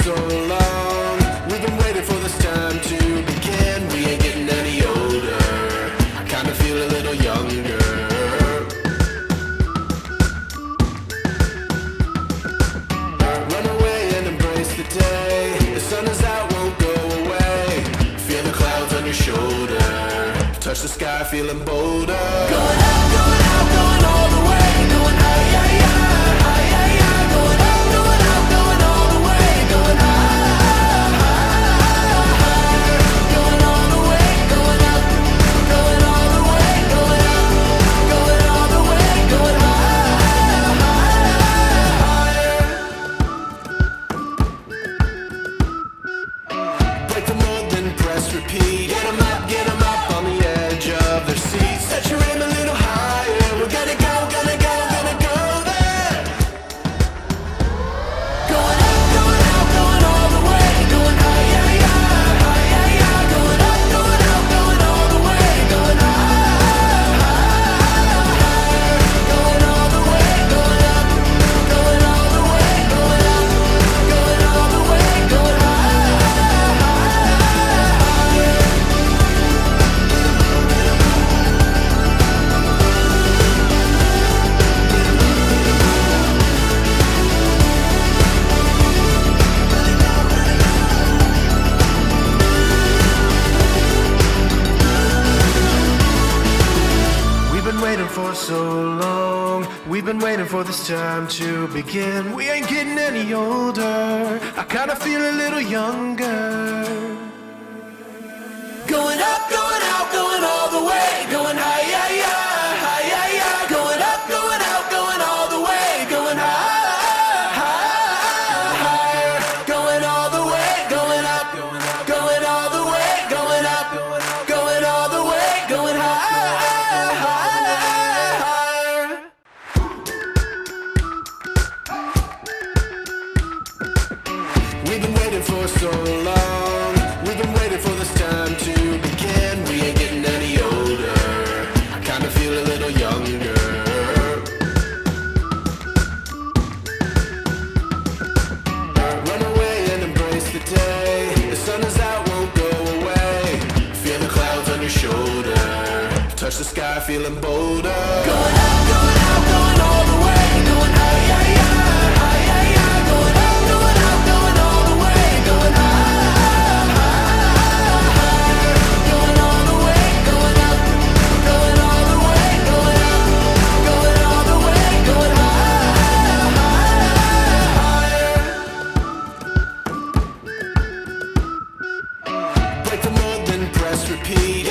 so long. We've been waiting for this time to begin. We ain't getting any older. I kinda feel a little younger. Run away and embrace the day. The sun is out, won't go away. Feel the clouds on your shoulder. Touch the sky, feeling bolder. Going out, going out, going all the way. Going high, yeah, yeah, high, yeah, yeah. Going out, going out, going all the way. Going high, higher. Going all the way, going up. Going all the way, going up. Going all the way, going higher. Break the mold, then press repeat. Get 'em up on the edge of their seats. Set your aim a little higher. We're gonna go, gonna go, gonna go there. Going up, going out, going all the way. Going high, yeah, yeah, high, yeah, yeah. Going up, going out, going all the way. Going higher. Going all the way, going up. Going all the way, going up. Going all the way, going We've been waiting for so long. We've been waiting for this time to begin. We ain't getting any older. I kinda feel a little younger. Going up, going out, going all the way. Going high, yeah, yeah, high, yeah, yeah. Going up, going out, going all the way. Going higher. Going all the way, going up. Going all the way, going up. Going all the way, going higher. We've been waiting for so long. We've been waiting for this time to begin. We ain't getting any older. I kinda feel a little younger. Run away and embrace the day. The sun is out, won't go away. Feel the clouds on your shoulder. Touch the sky, feeling bolder. Going out, going out, going all the way. Going high, yeah, yeah, high, yeah, yeah. Going out, going out, going all the way. Going higher. Going all the way, going up. Going all the way, going up. Going all the way, going higher. Break the mold, then press repeat.